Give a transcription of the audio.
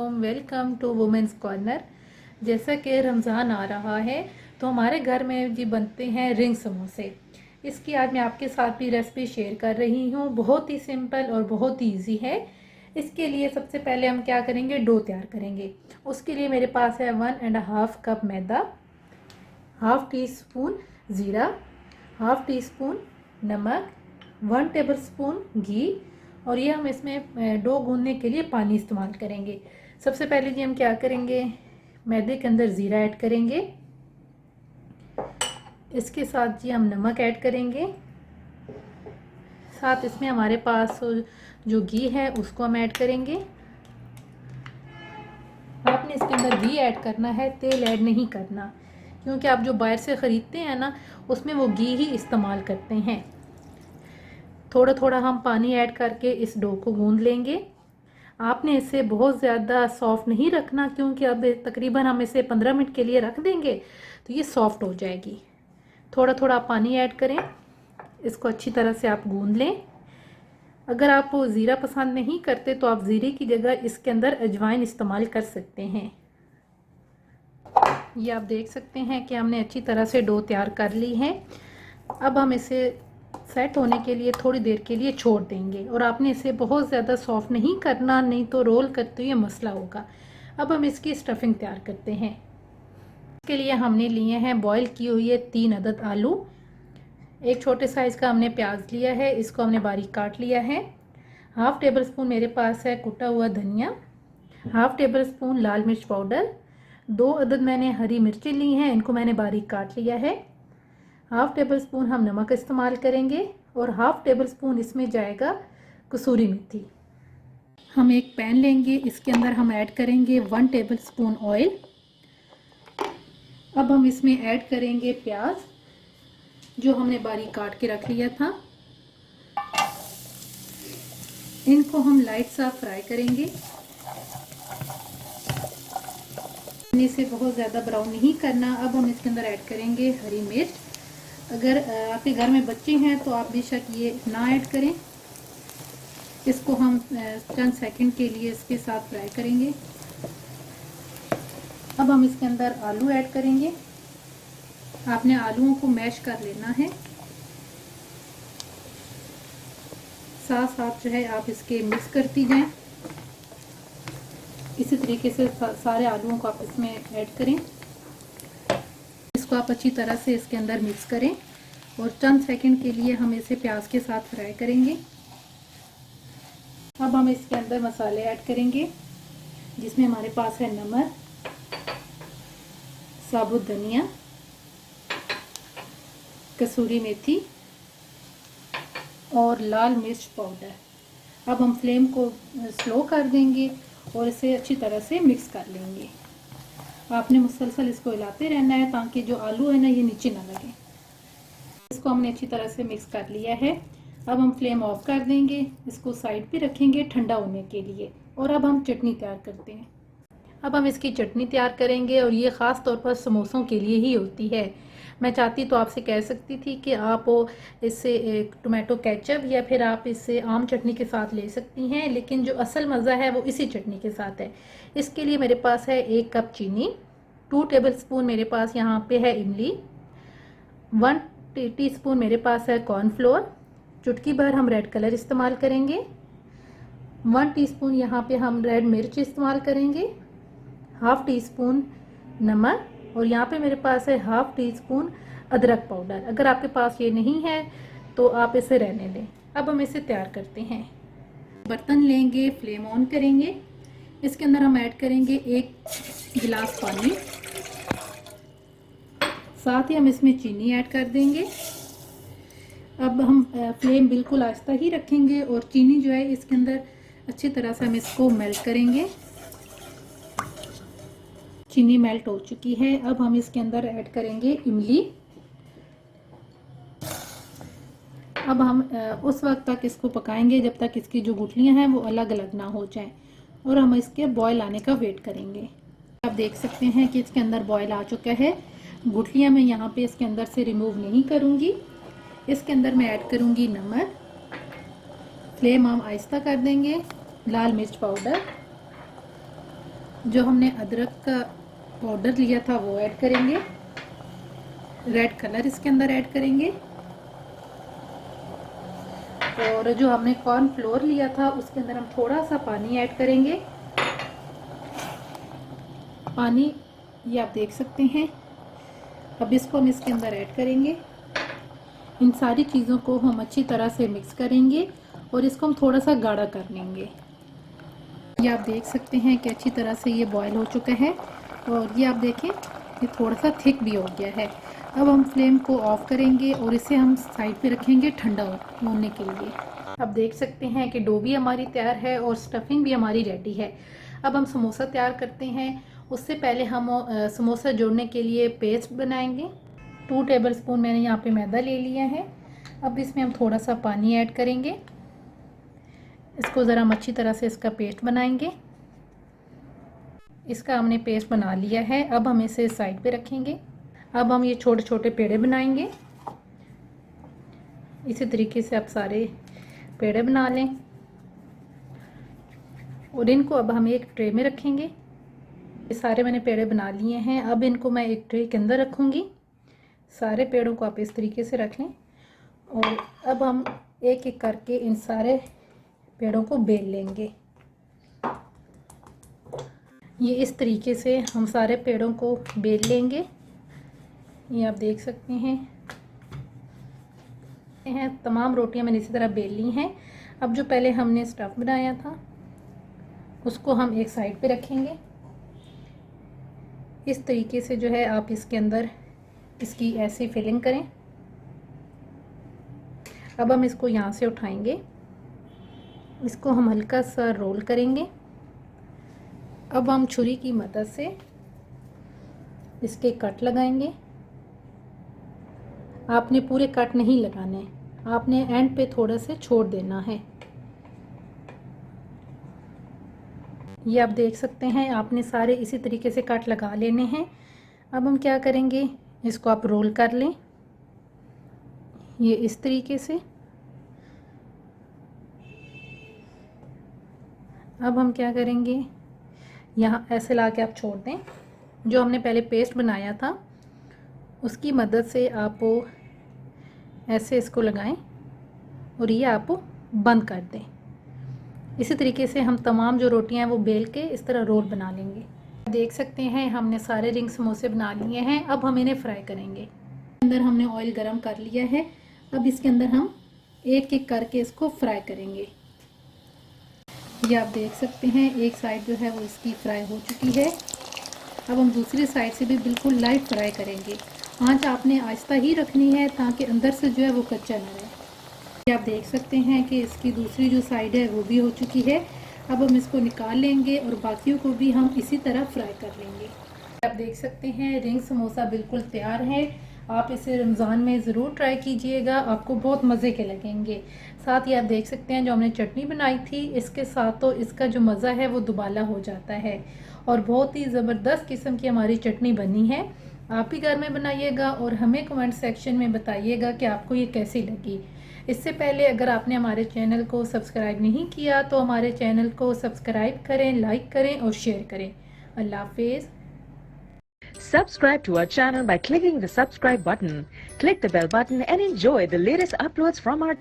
वालेकुम, welcome to women's corner. जैसा कि रमज़ान आ रहा है तो हमारे घर में जी बनते हैं रिंग समोसे। इसकी आज मैं आपके साथ भी रेसिपी शेयर कर रही हूँ। बहुत ही सिंपल और बहुत ही ईजी है। इसके लिए सबसे पहले हम क्या करेंगे, डो तैयार करेंगे। उसके लिए मेरे पास है 1.5 कप मैदा, हाफ टी स्पून ज़ीरा, हाफ टी स्पून नमक, 1 टेबल स्पून घी, और ये हम इसमें डो गूंदने के लिए पानी इस्तेमाल करेंगे। सबसे पहले जी हम क्या करेंगे, मैदे के अंदर ज़ीरा ऐड करेंगे। इसके साथ जी हम नमक ऐड करेंगे। साथ इसमें हमारे पास जो घी है उसको हम ऐड करेंगे। आपने इसके अंदर घी ऐड करना है, तेल ऐड नहीं करना, क्योंकि आप जो बाहर से ख़रीदते हैं ना उसमें वो घी ही इस्तेमाल करते हैं। थोड़ा थोड़ा हम पानी ऐड करके इस डो को गूंद लेंगे। आपने इसे बहुत ज़्यादा सॉफ्ट नहीं रखना, क्योंकि अब तकरीबन हम इसे 15 मिनट के लिए रख देंगे तो ये सॉफ्ट हो जाएगी। थोड़ा थोड़ा पानी ऐड करें, इसको अच्छी तरह से आप गूंद लें। अगर आप ज़ीरा पसंद नहीं करते तो आप ज़ीरे की जगह इसके अंदर अजवाइन इस्तेमाल कर सकते हैं। ये आप देख सकते हैं कि हमने अच्छी तरह से डो तैयार कर ली है। अब हम इसे सेट होने के लिए थोड़ी देर के लिए छोड़ देंगे, और आपने इसे बहुत ज़्यादा सॉफ्ट नहीं करना, नहीं तो रोल करते हुए मसला होगा। अब हम इसकी स्टफिंग तैयार करते हैं। इसके लिए हमने लिए हैं बॉईल किए हुए 3 अदद आलू, एक छोटे साइज़ का हमने प्याज लिया है, इसको हमने बारीक काट लिया है। हाफ टेबल स्पून मेरे पास है कुटा हुआ धनिया, हाफ टेबल स्पून लाल मिर्च पाउडर, 2 अदद मैंने हरी मिर्ची ली हैं, इनको मैंने बारीक काट लिया है। हाफ टेबल स्पून हम नमक इस्तेमाल करेंगे, और हाफ टेबल स्पून इसमें जाएगा कसूरी मेथी। हम एक पैन लेंगे, इसके अंदर हम ऐड करेंगे 1 टेबल स्पून ऑयल। अब हम इसमें ऐड करेंगे प्याज जो हमने बारीक काट के रख लिया था। इनको हम लाइट सा फ्राई करेंगे, इसे बहुत ज़्यादा ब्राउन नहीं करना। अब हम इसके अंदर ऐड करेंगे हरी मिर्च। अगर आपके घर में बच्चे हैं तो आप बेशक ये ना ऐड करें। इसको हम चंद सेकंड के लिए इसके साथ फ्राई करेंगे। अब हम इसके अंदर आलू ऐड करेंगे। आपने आलूओं को मैश कर लेना है, साथ साथ जो है आप इसके मिक्स करती जाएं। इसी तरीके से सारे आलूओं को आप इसमें ऐड करें। इसको आप अच्छी तरह से इसके अंदर मिक्स करें, और चंद सेकंड के लिए हम इसे प्याज के साथ फ्राई करेंगे। अब हम इसके अंदर मसाले ऐड करेंगे, जिसमें हमारे पास है नमक, साबुत धनिया, कसूरी मेथी और लाल मिर्च पाउडर। अब हम फ्लेम को स्लो कर देंगे और इसे अच्छी तरह से मिक्स कर लेंगे। आपने मुसलसल इसको हिलाते रहना है ताकि जो आलू है ना ये नीचे ना लगे। इसको हमने अच्छी तरह से मिक्स कर लिया है। अब हम फ्लेम ऑफ कर देंगे, इसको साइड पे रखेंगे ठंडा होने के लिए। और अब हम चटनी तैयार करते हैं। अब हम इसकी चटनी तैयार करेंगे, और ये ख़ास तौर पर समोसों के लिए ही होती है। मैं चाहती तो आपसे कह सकती थी कि आप इससे एक टोमेटो केचप या फिर आप इससे आम चटनी के साथ ले सकती हैं, लेकिन जो असल मज़ा है वो इसी चटनी के साथ है। इसके लिए मेरे पास है 1 कप चीनी, 2 टेबल स्पून मेरे पास यहाँ पे है इमली, 1 टीस्पून मेरे पास है कॉर्नफ्लोर, चुटकी भर हम रेड कलर इस्तेमाल करेंगे, 1 टीस्पून यहाँ पे हम रेड मिर्च इस्तेमाल करेंगे, हाफ टी स्पून नमक, और यहाँ पे मेरे पास है हाफ टी स्पून अदरक पाउडर। अगर आपके पास ये नहीं है तो आप इसे रहने दें। अब हम इसे तैयार करते हैं। बर्तन लेंगे, फ्लेम ऑन करेंगे, इसके अंदर हम ऐड करेंगे 1 गिलास पानी, साथ ही हम इसमें चीनी ऐड कर देंगे। अब हम फ्लेम बिल्कुल आहिस्ता ही रखेंगे, और चीनी जो है इसके अंदर अच्छी तरह से हम इसको मेल्ट करेंगे। चीनी मेल्ट हो चुकी है। अब हम इसके अंदर ऐड करेंगे इमली। अब हम उस वक्त तक इसको पकाएंगे जब तक इसकी जो गुठलियां हैं वो अलग अलग ना हो जाएं, और हम इसके बॉयल आने का वेट करेंगे। आप देख सकते हैं कि इसके अंदर बॉयल आ चुका है। गुठलियां मैं यहाँ पे इसके अंदर से रिमूव नहीं करूँगी। इसके अंदर मैं ऐड करूँगी नमक, फ्लेम हम आहिस्ता कर देंगे, लाल मिर्च पाउडर, जो हमने अदरक का पाउडर लिया था वो ऐड करेंगे, रेड कलर इसके अंदर ऐड करेंगे, और जो हमने कॉर्नफ्लोर लिया था उसके अंदर हम थोड़ा सा पानी ऐड करेंगे। पानी ये आप देख सकते हैं। अब इसको हम इसके अंदर ऐड करेंगे। इन सारी चीज़ों को हम अच्छी तरह से मिक्स करेंगे और इसको हम थोड़ा सा गाढ़ा कर लेंगे। ये आप देख सकते हैं कि अच्छी तरह से ये बॉयल हो चुका है और ये आप देखें ये थोड़ा सा थिक भी हो गया है। अब हम फ्लेम को ऑफ करेंगे और इसे हम साइड पे रखेंगे ठंडा होने के लिए। अब देख सकते हैं कि डो भी हमारी तैयार है और स्टफिंग भी हमारी रेडी है। अब हम समोसा तैयार करते हैं। उससे पहले हम समोसा जोड़ने के लिए पेस्ट बनाएंगे। 2 टेबलस्पून मैंने यहाँ पे मैदा ले लिया है। अब इसमें हम थोड़ा सा पानी ऐड करेंगे। इसको ज़रा हम अच्छी तरह से इसका पेस्ट बनाएंगे। इसका हमने पेस्ट बना लिया है। अब हम इसे साइड पे रखेंगे। अब हम ये छोटे छोटे पेड़े बनाएंगे। इसी तरीके से आप सारे पेड़े बना लें और इनको अब हम एक ट्रे में रखेंगे। ये सारे मैंने पेड़े बना लिए हैं। अब इनको मैं एक ट्रे के अंदर रखूँगी। सारे पेड़ों को आप इस तरीके से रख लें और अब हम एक एक करके इन सारे पेड़ों को बेल लेंगे। ये इस तरीके से हम सारे पेड़ों को बेल लेंगे। ये आप देख सकते हैं तमाम रोटियां मैंने इसी तरह बेल ली हैं। अब जो पहले हमने स्टफ़ बनाया था उसको हम एक साइड पे रखेंगे। इस तरीके से जो है आप इसके अंदर इसकी ऐसी फिलिंग करें। अब हम इसको यहाँ से उठाएंगे। इसको हम हल्का सा रोल करेंगे। अब हम छुरी की मदद से इसके कट लगाएंगे। आपने पूरे कट नहीं लगाने, आपने एंड पे थोड़ा से छोड़ देना है। ये आप देख सकते हैं आपने सारे इसी तरीके से कट लगा लेने हैं। अब हम क्या करेंगे, इसको आप रोल कर लें ये इस तरीके से। अब हम क्या करेंगे, यहाँ ऐसे ला के आप छोड़ दें। जो हमने पहले पेस्ट बनाया था उसकी मदद से आप ऐसे इसको लगाएं और ये आप बंद कर दें। इसी तरीके से हम तमाम जो रोटियां हैं वो बेल के इस तरह रोल बना लेंगे। देख सकते हैं हमने सारे रिंग समोसे बना लिए हैं। अब हम इन्हें फ्राई करेंगे। अंदर हमने ऑयल गरम कर लिया है। अब इसके अंदर हम एक एक करके इसको फ्राई करेंगे। ये आप देख सकते हैं एक साइड जो है वो इसकी फ्राई हो चुकी है। अब हम दूसरी साइड से भी बिल्कुल लाइट फ्राई करेंगे। आंच आपने आहिस्ता ही रखनी है ताकि अंदर से जो है वो कच्चा ना रहे। ये आप देख सकते हैं कि इसकी दूसरी जो साइड है वो भी हो चुकी है। अब हम इसको निकाल लेंगे और बाकियों को भी हम इसी तरह फ्राई कर लेंगे। आप देख सकते हैं रिंग समोसा बिल्कुल तैयार है। आप इसे रमज़ान में ज़रूर ट्राई कीजिएगा, आपको बहुत मज़े के लगेंगे। साथ ही आप देख सकते हैं जो हमने चटनी बनाई थी इसके साथ तो इसका जो मज़ा है वो दुबाला हो जाता है और बहुत ही ज़बरदस्त किस्म की हमारी चटनी बनी है। आप भी घर में बनाइएगा और हमें कमेंट सेक्शन में बताइएगा कि आपको ये कैसी लगी। इससे पहले अगर आपने हमारे चैनल को सब्सक्राइब नहीं किया तो हमारे चैनल को सब्सक्राइब करें, लाइक करें और शेयर करें। अल्लाह हाफिज़। Subscribe to our channel by clicking the subscribe button. Click the bell button and enjoy the latest uploads from our